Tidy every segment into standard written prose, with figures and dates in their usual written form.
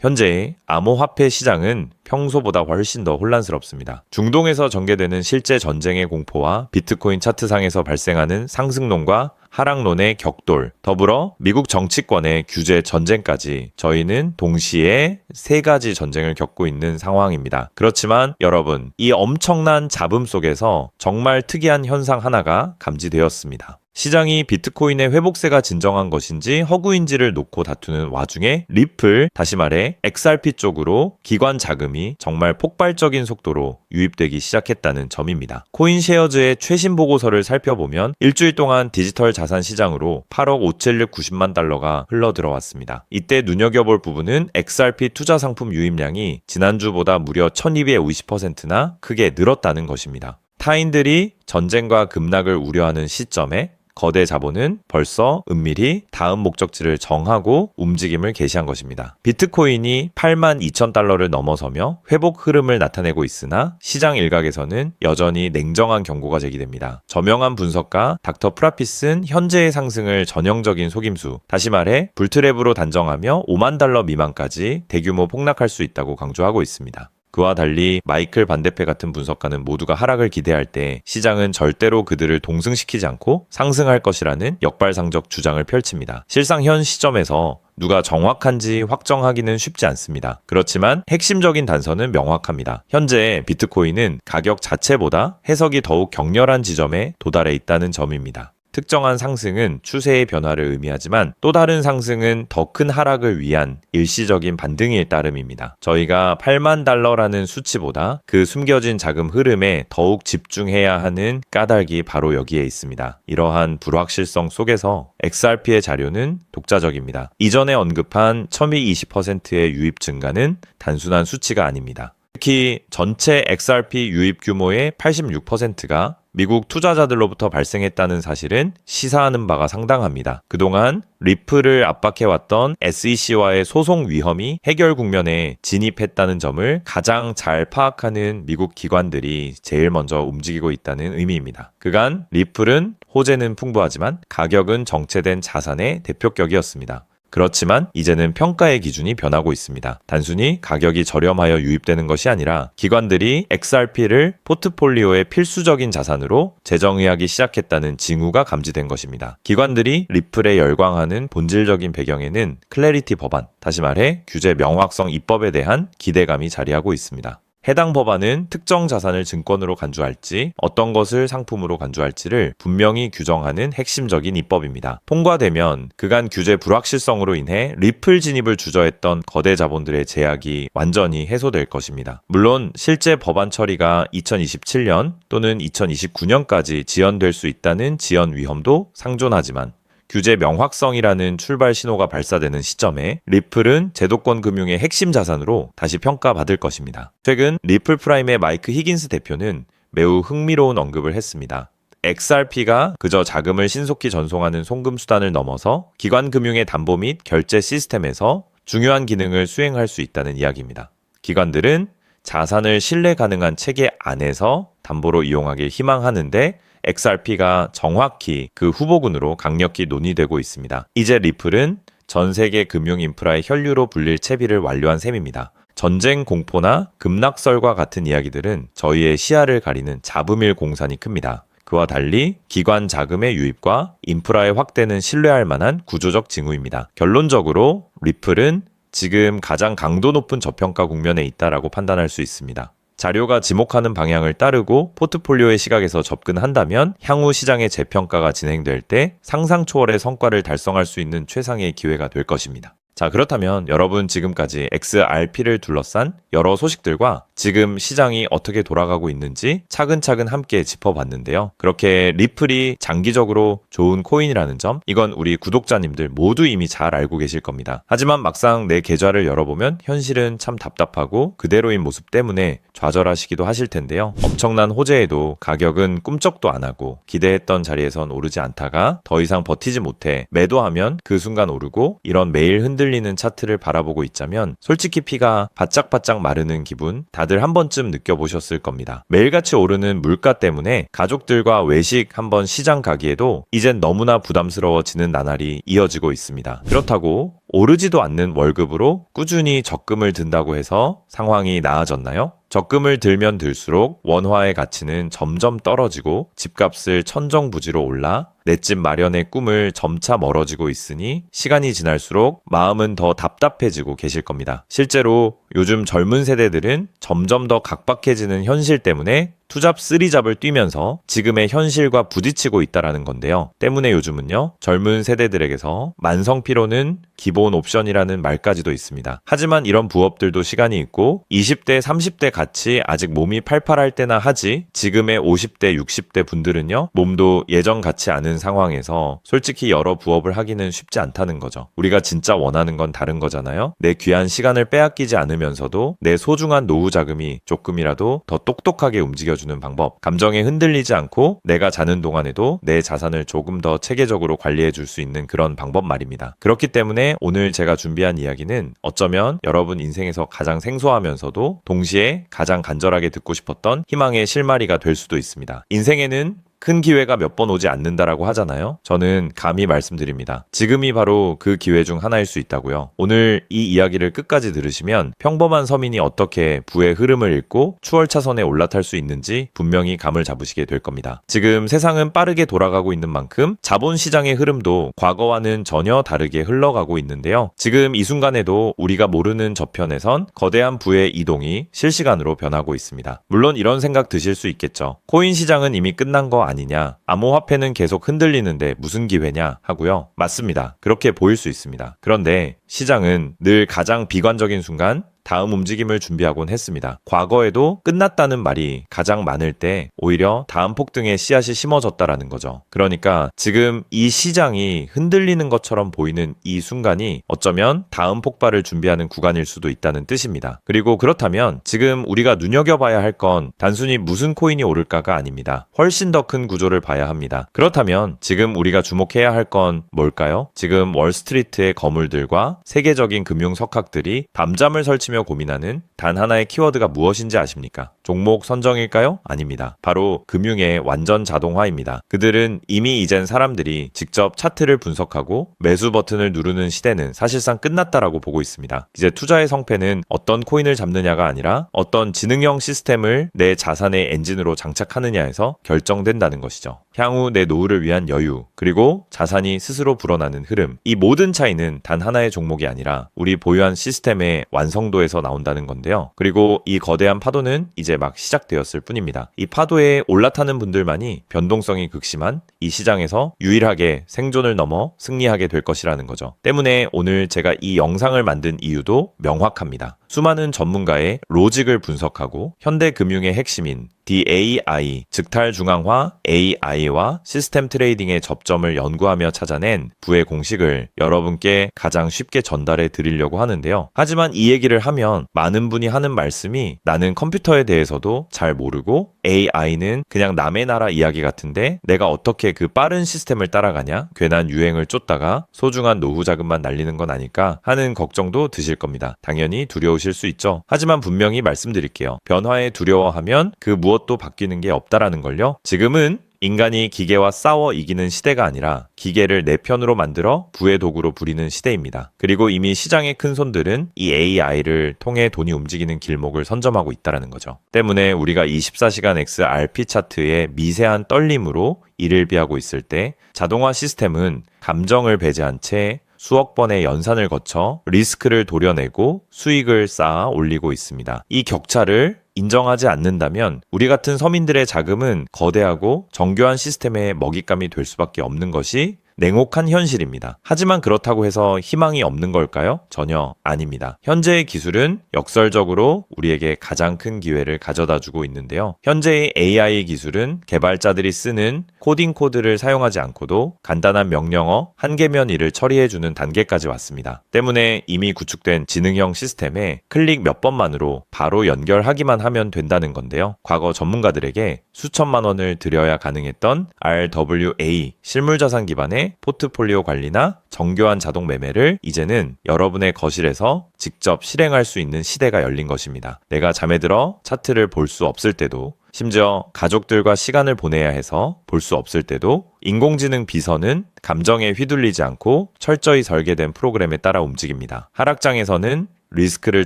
현재 암호화폐 시장은 평소보다 훨씬 더 혼란스럽습니다. 중동에서 전개되는 실제 전쟁의 공포와 비트코인 차트상에서 발생하는 상승론과 하락론의 격돌, 더불어 미국 정치권의 규제 전쟁까지 저희는 동시에 세 가지 전쟁을 겪고 있는 상황입니다. 그렇지만 여러분, 이 엄청난 잡음 속에서 정말 특이한 현상 하나가 감지되었습니다. 시장이 비트코인의 회복세가 진정한 것인지 허구인지를 놓고 다투는 와중에 리플, 다시 말해 XRP 쪽으로 기관 자금이 정말 폭발적인 속도로 유입되기 시작했다는 점입니다. 코인쉐어즈의 최신 보고서를 살펴보면 일주일 동안 디지털 자산 시장으로 8억 5,190만 달러가 흘러들어왔습니다. 이때 눈여겨볼 부분은 XRP 투자 상품 유입량이 지난주보다 무려 1250%나 크게 늘었다는 것입니다. 타인들이 전쟁과 급락을 우려하는 시점에 거대 자본은 벌써 은밀히 다음 목적지를 정하고 움직임을 개시한 것입니다. 비트코인이 82,000달러를 넘어서며 회복 흐름을 나타내고 있으나 시장 일각에서는 여전히 냉정한 경고가 제기됩니다. 저명한 분석가 닥터 프라피스는 현재의 상승을 전형적인 속임수, 다시 말해 불트랩으로 단정하며 5만 달러 미만까지 대규모 폭락할 수 있다고 강조하고 있습니다. 그와 달리 마이클 반데페 같은 분석가는 모두가 하락을 기대할 때 시장은 절대로 그들을 동승시키지 않고 상승할 것이라는 역발상적 주장을 펼칩니다. 실상 현 시점에서 누가 정확한지 확정하기는 쉽지 않습니다. 그렇지만 핵심적인 단서는 명확합니다. 현재 비트코인은 가격 자체보다 해석이 더욱 격렬한 지점에 도달해 있다는 점입니다. 특정한 상승은 추세의 변화를 의미하지만 또 다른 상승은 더 큰 하락을 위한 일시적인 반등일 따름입니다. 저희가 8만 달러라는 수치보다 그 숨겨진 자금 흐름에 더욱 집중해야 하는 까닭이 바로 여기에 있습니다. 이러한 불확실성 속에서 XRP의 자료는 독자적입니다. 이전에 언급한 1220%의 유입 증가는 단순한 수치가 아닙니다. 특히 전체 XRP 유입 규모의 86%가 미국 투자자들로부터 발생했다는 사실은 시사하는 바가 상당합니다. 그동안 리플을 압박해왔던 SEC와의 소송 위험이 해결 국면에 진입했다는 점을 가장 잘 파악하는 미국 기관들이 제일 먼저 움직이고 있다는 의미입니다. 그간 리플은 호재는 풍부하지만 가격은 정체된 자산의 대표격이었습니다. 그렇지만 이제는 평가의 기준이 변하고 있습니다. 단순히 가격이 저렴하여 유입되는 것이 아니라 기관들이 XRP를 포트폴리오의 필수적인 자산으로 재정의하기 시작했다는 징후가 감지된 것입니다. 기관들이 리플에 열광하는 본질적인 배경에는 클래리티 법안, 다시 말해 규제 명확성 입법에 대한 기대감이 자리하고 있습니다. 해당 법안은 특정 자산을 증권으로 간주할지 어떤 것을 상품으로 간주할지를 분명히 규정하는 핵심적인 입법입니다. 통과되면 그간 규제 불확실성으로 인해 리플 진입을 주저했던 거대 자본들의 제약이 완전히 해소될 것입니다. 물론 실제 법안 처리가 2027년 또는 2029년까지 지연될 수 있다는 지연 위험도 상존하지만 규제 명확성이라는 출발 신호가 발사되는 시점에 리플은 제도권 금융의 핵심 자산으로 다시 평가받을 것입니다. 최근 리플 프라임의 마이크 히긴스 대표는 매우 흥미로운 언급을 했습니다. XRP가 그저 자금을 신속히 전송하는 송금 수단을 넘어서 기관 금융의 담보 및 결제 시스템에서 중요한 기능을 수행할 수 있다는 이야기입니다. 기관들은 자산을 신뢰 가능한 체계 안에서 담보로 이용하길 희망하는데 XRP가 정확히 그 후보군으로 강력히 논의되고 있습니다. 이제 리플은 전 세계 금융 인프라의 혈류로 불릴 채비를 완료한 셈입니다. 전쟁 공포나 급락설과 같은 이야기들은 저희의 시야를 가리는 잡음일 공산이 큽니다. 그와 달리 기관 자금의 유입과 인프라의 확대는 신뢰할 만한 구조적 징후입니다. 결론적으로 리플은 지금 가장 강도 높은 저평가 국면에 있다라고 판단할 수 있습니다. 자료가 지목하는 방향을 따르고 포트폴리오의 시각에서 접근한다면 향후 시장의 재평가가 진행될 때 상상 초월의 성과를 달성할 수 있는 최상의 기회가 될 것입니다. 자, 그렇다면 여러분 지금까지 XRP를 둘러싼 여러 소식들과 지금 시장이 어떻게 돌아가고 있는지 차근차근 함께 짚어봤는데요. 그렇게 리플이 장기적으로 좋은 코인이라는 점, 이건 우리 구독자님들 모두 이미 잘 알고 계실 겁니다. 하지만 막상 내 계좌를 열어보면 현실은 참 답답하고 그대로인 모습 때문에 좌절하시기도 하실 텐데요. 엄청난 호재에도 가격은 꿈쩍도 안 하고 기대했던 자리에선 오르지 않다가 더 이상 버티지 못해 매도하면 그 순간 오르고, 이런 매일 흔들리는 차트를 바라보고 있자면 솔직히 피가 바짝바짝 마르는 기분 다들 한 번쯤 느껴보셨을 겁니다. 매일같이 오르는 물가 때문에 가족들과 외식 한번 시장 가기에도 이젠 너무나 부담스러워지는 나날이 이어지고 있습니다. 그렇다고 오르지도 않는 월급으로 꾸준히 적금을 든다고 해서 상황이 나아졌나요? 적금을 들면 들수록 원화의 가치는 점점 떨어지고 집값을 천정부지로 올라 내 집 마련의 꿈을 점차 멀어지고 있으니 시간이 지날수록 마음은 더 답답해지고 계실 겁니다. 실제로 요즘 젊은 세대들은 점점 더 각박해지는 현실 때문에 투잡 쓰리잡을 뛰면서 지금의 현실과 부딪히고 있다라는 건데요. 때문에 요즘은요, 젊은 세대들에게서 만성피로는 기본 옵션이라는 말까지도 있습니다. 하지만 이런 부업들도 시간이 있고 20대, 30대 같이 아직 몸이 팔팔할 때나 하지 지금의 50대, 60대 분들은요, 몸도 예전 같지 않은 상황에서 솔직히 여러 부업을 하기는 쉽지 않다는 거죠. 우리가 진짜 원하는 건 다른 거잖아요. 내 귀한 시간을 빼앗기지 않으면서도 내 소중한 노후 자금이 조금이라도 더 똑똑하게 움직여주는 방법, 감정에 흔들리지 않고 내가 자는 동안에도 내 자산을 조금 더 체계적으로 관리해 줄 수 있는 그런 방법 말입니다. 그렇기 때문에 오늘 제가 준비한 이야기는 어쩌면 여러분 인생에서 가장 생소하면서도 동시에 가장 간절하게 듣고 싶었던 희망의 실마리가 될 수도 있습니다. 인생에는 큰 기회가 몇 번 오지 않는다라고 하잖아요. 저는 감히 말씀드립니다. 지금이 바로 그 기회 중 하나일 수 있다고요. 오늘 이 이야기를 끝까지 들으시면 평범한 서민이 어떻게 부의 흐름을 읽고 추월차선에 올라탈 수 있는지 분명히 감을 잡으시게 될 겁니다. 지금 세상은 빠르게 돌아가고 있는 만큼 자본시장의 흐름도 과거와는 전혀 다르게 흘러가고 있는데요. 지금 이 순간에도 우리가 모르는 저편에선 거대한 부의 이동이 실시간으로 변하고 있습니다. 물론 이런 생각 드실 수 있겠죠. 코인 시장은 이미 끝난 거 아니냐, 암호화폐는 계속 흔들리는데 무슨 기회냐 하고요. 맞습니다. 그렇게 보일 수 있습니다. 그런데 시장은 늘 가장 비관적인 순간 다음 움직임을 준비하곤 했습니다. 과거에도 끝났다는 말이 가장 많을 때 오히려 다음 폭등의 씨앗이 심어졌다라는 거죠. 그러니까 지금 이 시장이 흔들리는 것처럼 보이는 이 순간이 어쩌면 다음 폭발을 준비하는 구간일 수도 있다는 뜻입니다. 그리고 그렇다면 지금 우리가 눈여겨봐야 할 건 단순히 무슨 코인이 오를까가 아닙니다. 훨씬 더 큰 구조를 봐야 합니다. 그렇다면 지금 우리가 주목해야 할 건 뭘까요? 지금 월스트리트의 거물들과 세계적인 금융 석학들이 밤잠을 설치며 고민하는 단 하나의 키워드가 무엇인지 아십니까? 종목 선정일까요? 아닙니다. 바로 금융의 완전 자동화입니다. 그들은 이미 이젠 사람들이 직접 차트를 분석하고 매수 버튼을 누르는 시대는 사실상 끝났다라고 보고 있습니다. 이제 투자의 성패는 어떤 코인을 잡느냐가 아니라 어떤 지능형 시스템을 내 자산의 엔진으로 장착하느냐에서 결정된다는 것이죠. 향후 내 노후를 위한 여유, 그리고 자산이 스스로 불어나는 흐름, 이 모든 차이는 단 하나의 종목이 아니라 우리 보유한 시스템의 완성도에서 나온다는 건데요. 그리고 이 거대한 파도는 이제 막 시작되었을 뿐입니다. 이 파도에 올라타는 분들만이 변동성이 극심한 이 시장에서 유일하게 생존을 넘어 승리하게 될 것이라는 거죠. 때문에 오늘 제가 이 영상을 만든 이유도 명확합니다. 수많은 전문가의 로직을 분석하고 현대 금융의 핵심인 DAI, 즉탈중앙화 AI와 시스템 트레이딩의 접점을 연구하며 찾아낸 부의 공식을 여러분께 가장 쉽게 전달해 드리려고 하는데요. 하지만 이 얘기를 하면 많은 분이 하는 말씀이 나는 컴퓨터에 대해서도 잘 모르고 AI는 그냥 남의 나라 이야기 같은데 내가 어떻게 그 빠른 시스템을 따라가냐? 괜한 유행을 쫓다가 소중한 노후 자금만 날리는 건 아닐까 하는 걱정도 드실 겁니다. 당연히 두려우실 수 있죠. 하지만 분명히 말씀드릴게요. 변화에 두려워하면 그 무엇도 바뀌는 게 없다라는 걸요. 지금은 인간이 기계와 싸워 이기는 시대가 아니라 기계를 내 편으로 만들어 부의 도구로 부리는 시대입니다. 그리고 이미 시장의 큰 손들은 이 AI를 통해 돈이 움직이는 길목을 선점하고 있다는 거죠. 때문에 우리가 24시간 XRP 차트의 미세한 떨림으로 이를 비하고 있을 때 자동화 시스템은 감정을 배제한 채 수억 번의 연산을 거쳐 리스크를 도려내고 수익을 쌓아 올리고 있습니다. 이 격차를 인정하지 않는다면 우리 같은 서민들의 자금은 거대하고 정교한 시스템의 먹잇감이 될 수밖에 없는 것이 냉혹한 현실입니다. 하지만 그렇다고 해서 희망이 없는 걸까요? 전혀 아닙니다. 현재의 기술은 역설적으로 우리에게 가장 큰 기회를 가져다주고 있는데요. 현재의 AI 기술은 개발자들이 쓰는 코딩 코드를 사용하지 않고도 간단한 명령어 한 개면 일을 처리해주는 단계까지 왔습니다. 때문에 이미 구축된 지능형 시스템에 클릭 몇 번만으로 바로 연결하기만 하면 된다는 건데요. 과거 전문가들에게 수천만 원을 들여야 가능했던 RWA 실물자산 기반의 포트폴리오 관리나 정교한 자동 매매를 이제는 여러분의 거실에서 직접 실행할 수 있는 시대가 열린 것입니다. 내가 잠에 들어 차트를 볼 수 없을 때도 심지어 가족들과 시간을 보내야 해서 볼 수 없을 때도 인공지능 비서는 감정에 휘둘리지 않고 철저히 설계된 프로그램에 따라 움직입니다. 하락장에서는 리스크를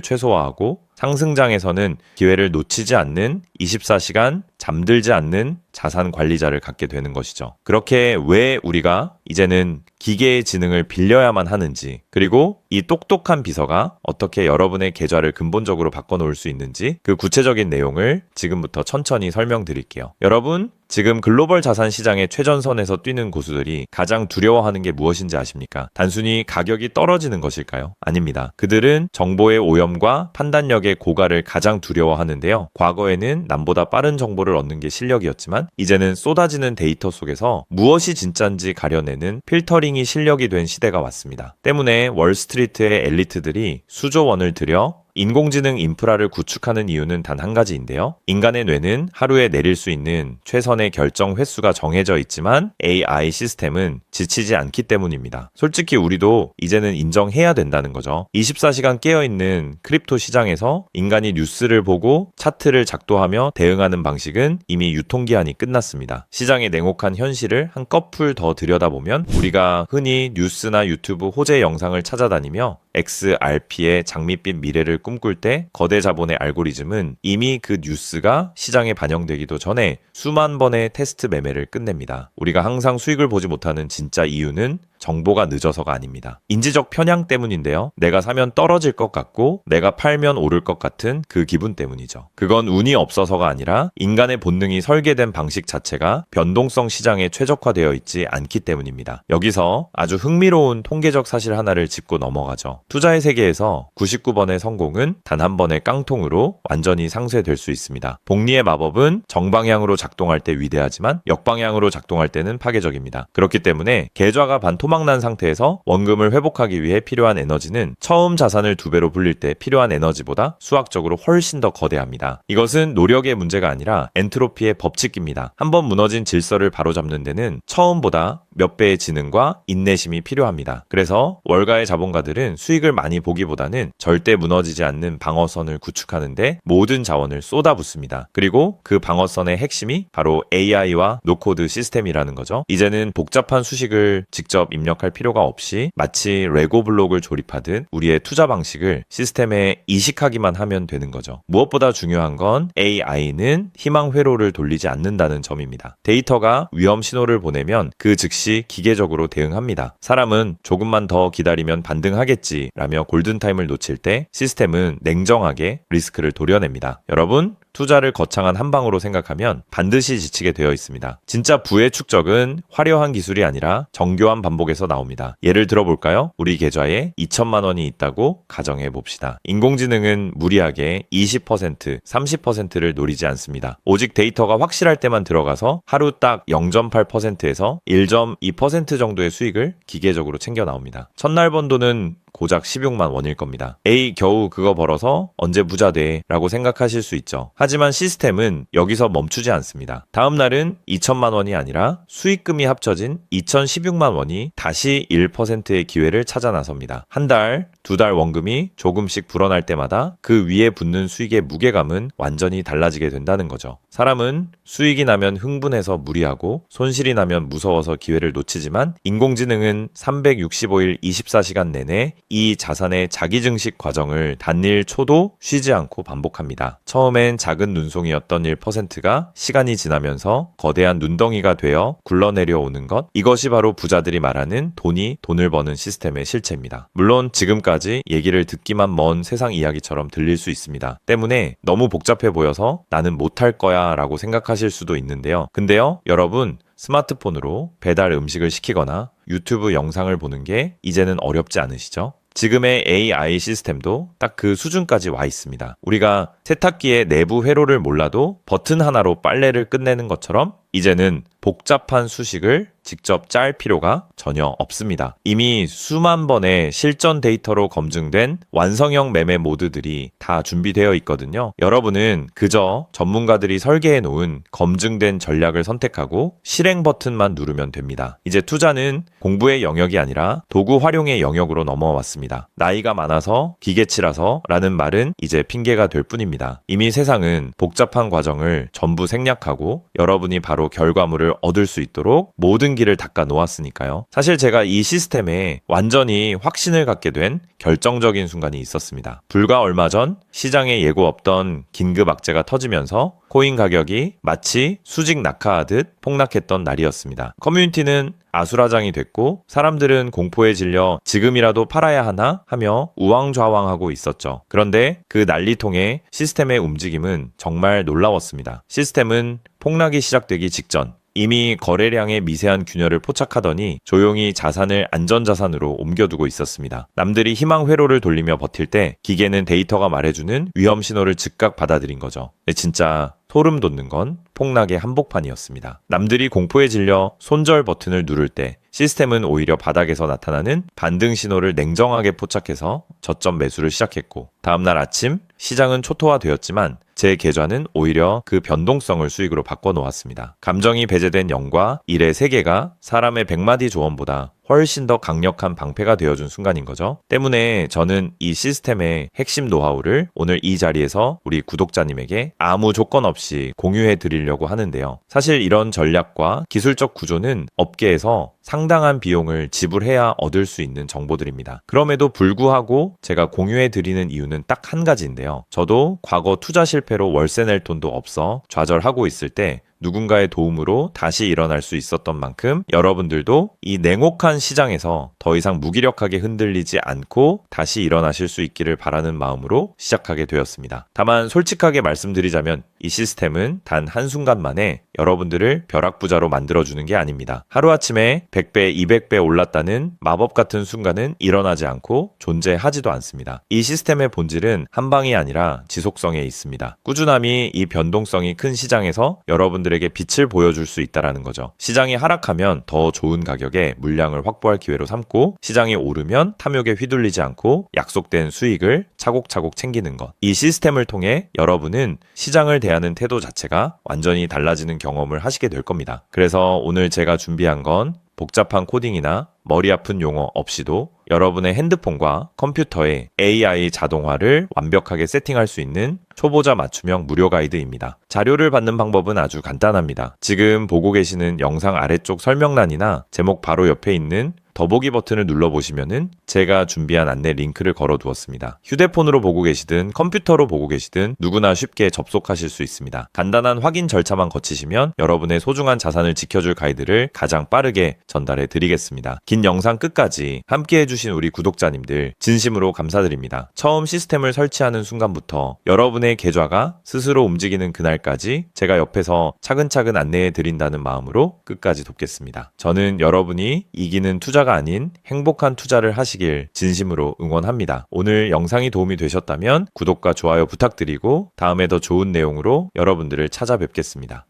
최소화하고 상승장에서는 기회를 놓치지 않는 24시간 잠들지 않는 자산 관리자를 갖게 되는 것이죠. 그렇게 왜 우리가 이제는 기계의 지능을 빌려야만 하는지, 그리고 이 똑똑한 비서가 어떻게 여러분의 계좌를 근본적으로 바꿔놓을 수 있는지 그 구체적인 내용을 지금부터 천천히 설명드릴게요. 여러분, 지금 글로벌 자산 시장의 최전선에서 뛰는 고수들이 가장 두려워하는 게 무엇인지 아십니까? 단순히 가격이 떨어지는 것일까요? 아닙니다. 그들은 정보의 오염과 판단력의 고갈을 가장 두려워하는데요. 과거에는 남보다 빠른 정보를 얻는 게 실력이었지만 이제는 쏟아지는 데이터 속에서 무엇이 진짜인지 가려내는 필터링이 실력이 된 시대가 왔습니다. 때문에 월스트리트의 엘리트들이 수조 원을 들여 인공지능 인프라를 구축하는 이유는 단 한 가지인데요. 인간의 뇌는 하루에 내릴 수 있는 최선의 결정 횟수가 정해져 있지만 AI 시스템은 지치지 않기 때문입니다. 솔직히 우리도 이제는 인정해야 된다는 거죠. 24시간 깨어있는 크립토 시장에서 인간이 뉴스를 보고 차트를 작도하며 대응하는 방식은 이미 유통기한이 끝났습니다. 시장의 냉혹한 현실을 한꺼풀 더 들여다보면 우리가 흔히 뉴스나 유튜브 호재 영상을 찾아다니며 XRP의 장밋빛 미래를 꿈꿀 때 거대 자본의 알고리즘은 이미 그 뉴스가 시장에 반영되기도 전에 수만 번의 테스트 매매를 끝냅니다. 우리가 항상 수익을 보지 못하는 진짜 이유는 정보가 늦어서가 아닙니다. 인지적 편향 때문인데요. 내가 사면 떨어질 것 같고 내가 팔면 오를 것 같은 그 기분 때문이죠. 그건 운이 없어서가 아니라 인간의 본능이 설계된 방식 자체가 변동성 시장에 최적화되어 있지 않기 때문입니다. 여기서 아주 흥미로운 통계적 사실 하나를 짚고 넘어가죠. 투자의 세계에서 99번의 성공은 단 한 번의 깡통으로 완전히 상쇄될 수 있습니다. 복리의 마법은 정방향으로 작동할 때 위대하지만 역방향으로 작동할 때는 파괴적입니다. 그렇기 때문에 계좌가 반토막난 상태에서 원금을 회복하기 위해 필요한 에너지는 처음 자산을 2배로 불릴 때 필요한 에너지보다 수학적으로 훨씬 더 거대합니다. 이것은 노력의 문제가 아니라 엔트로피의 법칙입니다. 한번 무너진 질서를 바로잡는 데는 처음보다 몇 배의 지능과 인내심이 필요합니다. 그래서 월가의 자본가들은 수익을 많이 보기보다는 절대 무너지지 않는 방어선을 구축하는데 모든 자원을 쏟아붓습니다. 그리고 그 방어선의 핵심이 바로 AI와 노코드 시스템이라는 거죠. 이제는 복잡한 수식을 직접 입력할 필요가 없이 마치 레고 블록을 조립하듯 우리의 투자 방식을 시스템에 이식하기만 하면 되는 거죠. 무엇보다 중요한 건 AI는 희망 회로를 돌리지 않는다는 점입니다. 데이터가 위험 신호를 보내면 그 즉시 기계적으로 대응합니다. 사람은 조금만 더 기다리면 반등하겠지 라며 골든타임을 놓칠 때 시스템은 냉정하게 리스크를 도려냅니다. 여러분, 투자를 거창한 한 방으로 생각하면 반드시 지치게 되어 있습니다. 진짜 부의 축적은 화려한 기술이 아니라 정교한 반복에서 나옵니다. 예를 들어볼까요? 우리 계좌에 2천만 원이 있다고 가정해 봅시다. 인공지능은 무리하게 20%, 30%를 노리지 않습니다. 오직 데이터가 확실할 때만 들어가서 하루 딱 0.8%에서 1.2% 정도의 수익을 기계적으로 챙겨 나옵니다. 첫날 번 돈은 고작 16만 원일 겁니다. 에이, 겨우 그거 벌어서 언제 부자 돼? 라고 생각하실 수 있죠. 하지만 시스템은 여기서 멈추지 않습니다. 다음 날은 2천만 원이 아니라 수익금이 합쳐진 2,016만 원이 다시 1%의 기회를 찾아 나섭니다. 한 달, 2달 원금이 조금씩 불어날 때마다 그 위에 붙는 수익의 무게감은 완전히 달라지게 된다는 거죠. 사람은 수익이 나면 흥분해서 무리하고 손실이 나면 무서워서 기회를 놓치지만 인공지능은 365일 24시간 내내 이 자산의 자기증식 과정을 단일 초도 쉬지 않고 반복합니다. 처음엔 작은 눈송이였던 1%가 시간이 지나면서 거대한 눈덩이가 되어 굴러내려오는 것, 이것이 바로 부자들이 말하는 돈을 버는 시스템의 실체입니다. 물론 지금까지 얘기를 듣기만 먼 세상 이야기처럼 들릴 수 있습니다. 때문에 너무 복잡해 보여서 나는 못할 거야 라고 생각하실 수도 있는데요. 근데요, 여러분, 스마트폰으로 배달 음식을 시키거나 유튜브 영상을 보는 게 이제는 어렵지 않으시죠? 지금의 AI 시스템도 딱 그 수준까지 와 있습니다. 우리가 세탁기의 내부 회로를 몰라도 버튼 하나로 빨래를 끝내는 것처럼 이제는 복잡한 수식을 직접 짤 필요가 전혀 없습니다. 이미 수만 번의 실전 데이터로 검증된 완성형 매매 모드들이 다 준비되어 있거든요. 여러분은 그저 전문가들이 설계해 놓은 검증된 전략을 선택하고 실행 버튼만 누르면 됩니다. 이제 투자는 공부의 영역이 아니라 도구 활용의 영역으로 넘어왔습니다. 나이가 많아서 기계치라서 라는 말은 이제 핑계가 될 뿐입니다. 이미 세상은 복잡한 과정을 전부 생략하고 여러분이 바로 결과물을 얻을 수 있도록 모든 길을 닦아 놓았으니까요. 사실 제가 이 시스템에 완전히 확신을 갖게 된 결정적인 순간이 있었습니다. 불과 얼마 전 시장에 예고 없던 긴급 악재가 터지면서 코인 가격이 마치 수직 낙하하듯 폭락했던 날이었습니다. 커뮤니티는 아수라장이 됐고 사람들은 공포에 질려 지금이라도 팔아야 하나 하며 우왕좌왕하고 있었죠. 그런데 그 난리통의 시스템의 움직임은 정말 놀라웠습니다. 시스템은 폭락이 시작되기 직전 이미 거래량의 미세한 균열을 포착하더니 조용히 자산을 안전자산으로 옮겨두고 있었습니다. 남들이 희망 회로를 돌리며 버틸 때 기계는 데이터가 말해주는 위험 신호를 즉각 받아들인 거죠. 진짜 소름 돋는 건 폭락의 한복판이었습니다. 남들이 공포에 질려 손절 버튼을 누를 때 시스템은 오히려 바닥에서 나타나는 반등 신호를 냉정하게 포착해서 저점 매수를 시작했고 다음날 아침 시장은 초토화되었지만 제 계좌는 오히려 그 변동성을 수익으로 바꿔놓았습니다. 감정이 배제된 0과 1의 세계가 사람의 100마디 조언보다 훨씬 더 강력한 방패가 되어준 순간인 거죠. 때문에 저는 이 시스템의 핵심 노하우를 오늘 이 자리에서 우리 구독자님에게 아무 조건 없이 공유해 드리려고 하는데요. 사실 이런 전략과 기술적 구조는 업계에서 상당한 비용을 지불해야 얻을 수 있는 정보들입니다. 그럼에도 불구하고 제가 공유해 드리는 이유는 딱 한 가지인데요. 저도 과거 투자 실패로 월세 낼 돈도 없어 좌절하고 있을 때 누군가의 도움으로 다시 일어날 수 있었던 만큼 여러분들도 이 냉혹한 시장에서 더 이상 무기력하게 흔들리지 않고 다시 일어나실 수 있기를 바라는 마음으로 시작하게 되었습니다. 다만 솔직하게 말씀드리자면 이 시스템은 단 한순간 만에 여러분들을 벼락부자로 만들어주는 게 아닙니다. 하루아침에 100배, 200배 올랐다는 마법 같은 순간은 일어나지 않고 존재하지도 않습니다. 이 시스템의 본질은 한 방이 아니라 지속성에 있습니다. 꾸준함이 이 변동성이 큰 시장에서 여러분들에게 빛을 보여줄 수 있다는 거죠. 시장이 하락하면 더 좋은 가격에 물량을 확보할 기회로 삼고 시장이 오르면 탐욕에 휘둘리지 않고 약속된 수익을 차곡차곡 챙기는 것. 이 시스템을 통해 여러분은 시장을 대하는 태도 자체가 완전히 달라지는 경험을 하시게 될 겁니다. 그래서 오늘 제가 준비한 건 복잡한 코딩이나 머리 아픈 용어 없이도 여러분의 핸드폰과 컴퓨터에 AI 자동화를 완벽하게 세팅할 수 있는 초보자 맞춤형 무료 가이드입니다. 자료를 받는 방법은 아주 간단합니다. 지금 보고 계시는 영상 아래쪽 설명란이나 제목 바로 옆에 있는 더보기 버튼을 눌러보시면은 제가 준비한 안내 링크를 걸어두었습니다. 휴대폰으로 보고 계시든 컴퓨터로 보고 계시든 누구나 쉽게 접속하실 수 있습니다. 간단한 확인 절차만 거치시면 여러분의 소중한 자산을 지켜줄 가이드를 가장 빠르게 전달해 드리겠습니다. 긴 영상 끝까지 함께 해주신 우리 구독자님들 진심으로 감사드립니다. 처음 시스템을 설치하는 순간부터 여러분의 계좌가 스스로 움직이는 그날까지 제가 옆에서 차근차근 안내해 드린다는 마음으로 끝까지 돕겠습니다. 저는 여러분이 이기는 투자가 아닌 행복한 투자를 하시길 진심으로 응원합니다. 오늘 영상이 도움이 되셨다면 구독과 좋아요 부탁드리고 다음에 더 좋은 내용으로 여러분들을 찾아뵙겠습니다.